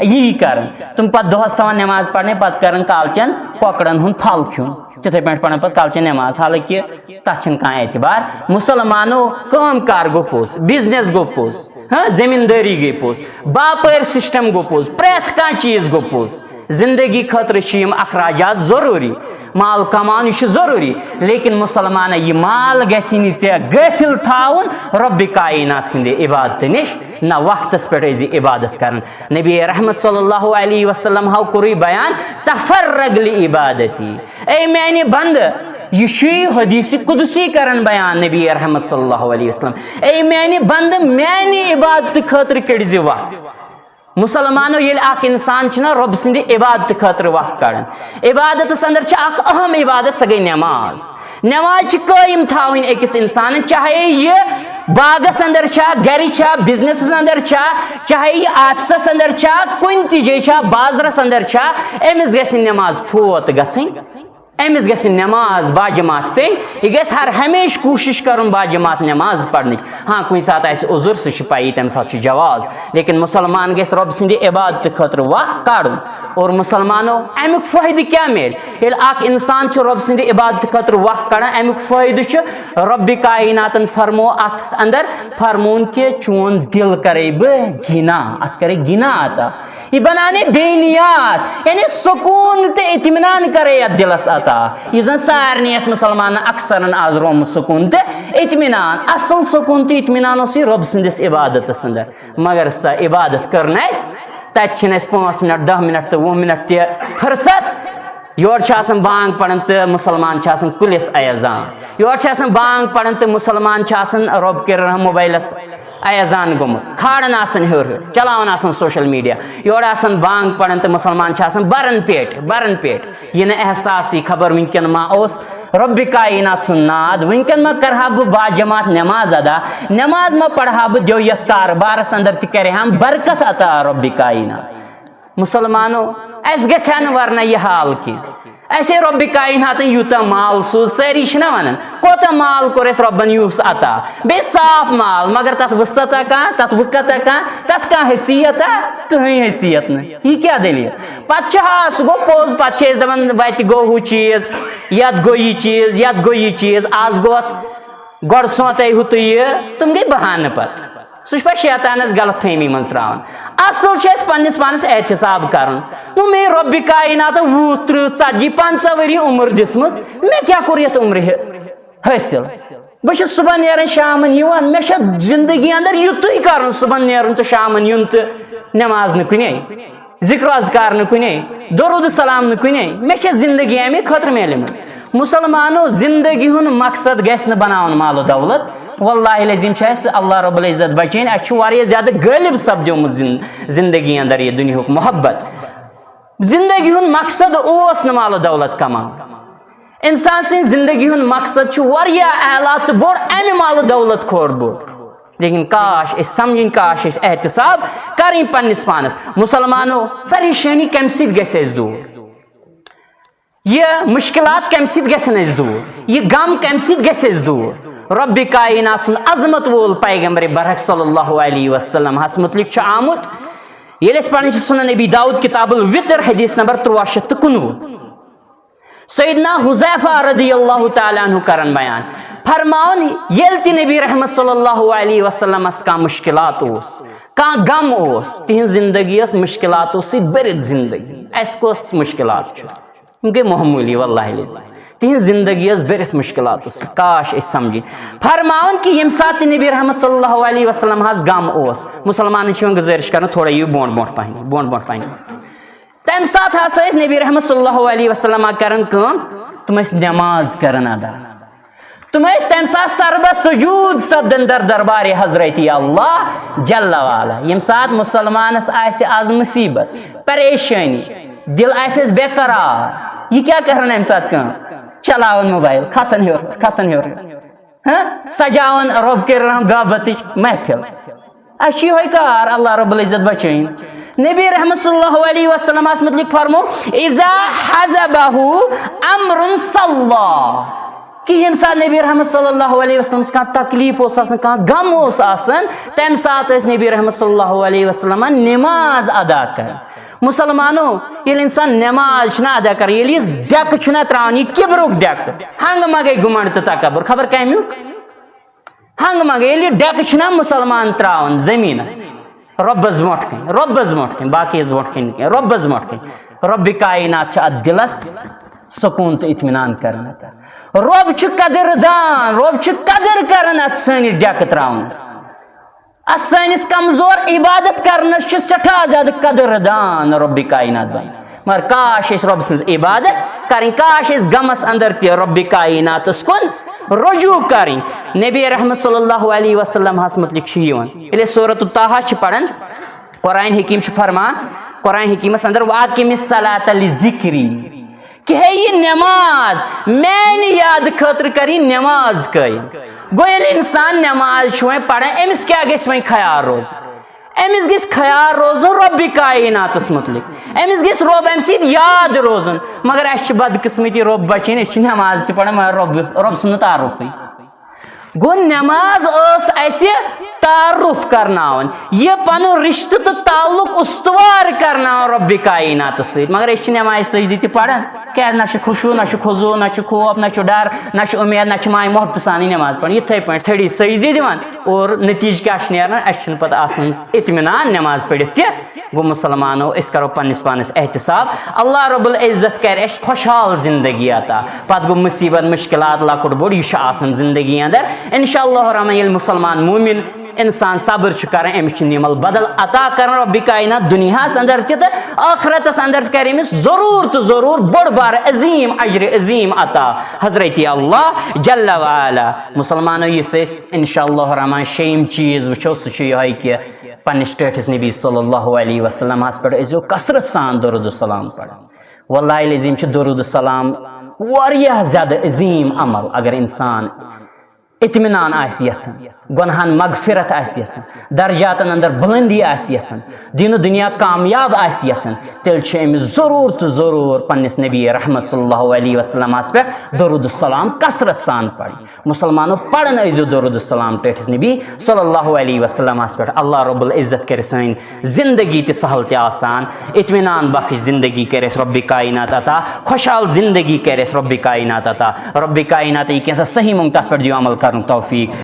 यही कर तुम पे दोहस तवान नमाज पढ़ने पे कर कालचन कौकड़न हुंद फल खुन, तिथे पे पढ़ान पे कालचन नमाज, हालांकि तथ कह एतबार। मुसलमानो काम कार गो पोस, बिजनेस गो पोस, हाँ जमींदारी गई पोस, बापर सिस्टम गो पोस, प्रेथ कह चीज गो पोस। जिंदगी खतर अखराजात जरूरी, माल कमान जरूरी, लेकिन मुसलमान यह माल गि गफिल थाउन रब्बि कायनात सिंदे इबादत निश, ना वक्तस पे इबादत कर। नबी रहमत सल्लल्लाहु अलैहि वसल्लम हाउ कुरी बयान तफर्रग लि इबादती, ए मैंने बंद यह हदीस कुदसी करन बयान नबी रहमत सल्लल्लाहु अलैहि वसल्लम, ए मैंने बंद मैंने इबादत खतर कड़ वक्त। मुसलमानो ये इंसान रब सिंद इबादत खतर वक्त कड़न, इबादत अंदर अहम इबादत सह गई नमाज। नमाज कायम थावन अकिस इंसान, चाहे यह बागस अंदर गर बिजनेस अंदर, चाहे यह आफिसस अंदर कुन तय बाजरस अंदर, अमिस गि नमाज फोत गई, अमिस गि नमाज बाजमात पे, यह गि हर हमेश कोशिश कर बाजमात नमाज पढ़ने। हाँ कुछ सात उजुर सह पाई तम सात जवाज, लेकिन मुसलमान गि रब सिंद इबादत खतर वक्त काड़न। और मुसलमानो अमुक फायदे क्या मिल, इंसान रब सिंद इबादत खतर वक्त कड़ान, अमुक फायदे रब्बि कायनातन फरमो अत अंदर फरमोन के चोन दिल करे गिना, अत करे गिना आता, यह बनाने बेनियात, यानी सुकून ते इत्मीनान करे अत दिलस आता। यह जन सारे मुसलमान अक्सर आज रोम सुकून ते इत्मीनान, असल सुकून तो इत्मीनान रब सिंदिस इबादत अंदर, मगर सा इबादत कर तथ 5 मिनट 10 मिनट तो 20 मिनट तह फुर्सत। योर बांग पढ़न तो मुसलमान कुलिस अयजान, योर बांग पढ़न तो मुसलमान रब कर मोबाइलस अयजान गोमुत, खाड़न हर चलावन सोशल मीडिया, योर बांग पढ़न तो मुसलमान बरन पेट, यह न एहसास खबर वनकन मा रब्बि कायनात सुन नाद, वनकन मा करहा बह बाजमात नमाज अदा, नमाज मा पढ़ा बह दो यथ कारबारस अंदर तह हम बरकत अता रब्बि कायनात। मुसलमानो अस गन वरना यह हाल कह, ऐसे रब्बि कायनात यूता माल सूज, सारी वन कोता माल कोर रब्बन यूस अता, बे साफ माल, मगर तथ वसत कह, तथ वकत कह, तथ कह हैसियत कहीं हैसियत न, यह क्या दलील। पे सह गो पोज, पे दपान वत गो हू चीज, यत गो यह चीज, यत गो यह चीज, आज गो गो सोते हु तो यह, तुम गई बहान पे, सह पे शैतानस गलत फहमी मज त्रावन। असल पन्निस पानस एहतिसाब करन, नो मे रब्बि कायनात 20 30 40 50 वरी उम्र दिसमस, मे क्या कोर यत उम्र हासिल, बह सुबह नेरन शामन युवान, मे जिंदगी अंदर युतुई कर सुबह नेरन तो शामन युन तो नमाज न कुने, जिक्र अज़कार न कुने, दरूद सलाम न कुने, मे जिंदगी अमे खतर मिलम। मुसलमानो जिंदगी हुन मकसद गस न बनावन मालो दौलत, वल्लाहि लज़ीम अल्लाह रब्बुल इज़्ज़त बचाइन, अ ज्यादा गालिब सपद्योमुत जिंदगी अंदर यह दुनिया मोहब्बत। जिंदगी हुन मकसद ओस न मालो दौलत कमान, इंसान सिंह जिंदगी हुन मकसद आला तो बोड़ अमे मालो दौलत खोर बोड़, लेकिन काश समझ, काश एहतिसाब करें पन्निस पानस। मुसलमानो परेशानी कम सत गस दूर, यह मुश्किलात कम सत गसन दूर, यह गम कम सत गस दूर। रब्बि कायनात सुन अजमत वोल पैगंबर बरहक सल्लल्लाहु अलैहि वसल्लम हस मुतलिक आमुत ये पढ़ सुनन नबी दाऊद किताबुल वितर हदीस नंबर 319 सैयदना हुज़ैफा रदियल्लाहु ताला अन्हु करन बयान फरमावन ये नबी रहमत सल्लल्लाहु अलैहि वसल्लम का मुश्किलात कह गम तिहन जिंदगी मुश्किलात भरित जिंदगी अस कोस मुश्किलात गई मामूली वल्लाहि तिहन जिंदगी भरित मुश्किलात काश अस समझ फरमावन कि यम सात नबी रहमत सल्लल्लाहु अलैहि वसल्लम गम मुसलमान गुजारिश कर थोड़ा यू बोट पान तम सात नबी रहमत सल्लल्लाहु अलैहि वसल्लम करन तुम नमाज करन अदा तुम तम सात सरबत सजूद सपदन दर दरबार हजरत अल्लाह जल्ला वाला यम सात मुसलमानस आसे आज मुसीबत परेशानी दिल आसे बेकरार यह क्या करन अम सात चलावन मोबाइल खसन हेर सजावन रब कर गाबत महफिल अह कार अल्लाह रब्बुल इज्जत बचैन नबी रहमत सल्लल्लाहु अलैहि वसल्लम मतलब फरमो इज़ा हज़बहु अम्रुन सल्ला कि यम सात नबी रहमत सल्लल्लाहु अलैहि वसल्लम का तकलीफ का गम तम सात नबी रहमत सल्लल्लाहु अलैहि वसल्लम नमाज अदा कर मुसलमानो ये इंसान नमाज अदा कर ये डेक त्रावन किबरुक डेक हंग मगे गुमंड तो तकबर खबर कमुक हंग मगे ये डेक मुसलमान त्रावन जमीनस रब्बस मोट कन बाकी मोट कन रब्बस मोट कन रब कायनात दिलस सुकून तो इत्मीनान कर रब कदरदान रब कदर कर सैनिस डेक त्रावनस अत सैनिस कमजोर इबादत करनस सठा ज्यादा कदरदान रब कायनात बन मगर काश रब सज इबादत करें काश गमस अंदर ते रब कायनात कुन रुजू करें नबी रहमत सल्लल्लाहु अलैहि वसल्लम मतलब सूरत ताहा पढ़न कुरान हकीम फरमान कुरान हकीमस अंदर वाकिमिस सलात लिज़िक्री कि है ये नमाज मैंने याद खतर करी नमाज कई गोयल इंसान नमाज पढ़ अमिस क्या गई ख्याल रोज अमिस गस ख्याल रोज रब कायनात मुतलिक अमिस गस रब अम सद याद रोजन मगर अस बदकिस्मती रब बचन नमाज त पढ़ान मगर रब सुन तारुफ गो नमाज तारुफ करनावन ये पन रिश्त तो ताल्लुक उस्तवार करनावन रब कायनात सद मगर अस नमाज सजदी त पढ़ान क्या ना खुशू ना खुजू ना खौफ ना डर ना उम्मीद ना माय मोहब्बत सान नमाज पढ़ इथे पे थड़ी सजदी दिवान और नतीज क्या नेरान अस पे इत्मीनान नमाज पढ़ित त गो मुसलमानो अस करो पन्निस पानस एहतिसाब अल्लाह रब्बुल इज्जत कर खुशहाल जिंदगी अता पत गो मुसीबत मुश्किलात लकुट बोड़ यह जिंदगी अंदर इंशाअल्लाह रहमान ये मुसलमान मोमिन इंसान सब्र कर अमिस निमल बदल अता कर रब कायनात दुनियास अंदर त आखरतस अंदर कर अमिस जरूर तो जरूर बड़ बार अजीम अजर अजीम अता हजरत अल्लाह जल्ला वाला मुसलमानो इंशाअल्लाह रहमान शेम चीज वो सह कि पन्निस टेठिस नबी सल्लल्लाहु अलैहि वसल्लम पे कसरत सान दरूद सलाम पढ़ वल्लाहि अज़ीम दरूद सलाम वारियाह ज्यादा अजीम अमल अगर इंसान इत्मीनान यन गुनहन मगफिरत यन दर्जातन अंदर बुलंदी यन दीन दुनिया कामयाब यन तेल जरूर तो जरूर पन्निस नबी रहमत सल्लल्लाहु अलैहि वसल्लम पे दरूद सलाम कसरत सान पढ़ मुसलमानों पढ़न अजो दरूद सलाम टेठिस नबी सल्लल्लाहु अलैहि वसल्लम पे अल्लाह रब्बुल इज्जत कर सन जिंदगी त सहल त आसान इत्मीनान बख्श जिंदगी कर रब कायनात अता खुशहाल जिंदगी कर रब कायनात अता रब कायनात यह सही मुंग तथ पे दियो अमल कर तौफीक।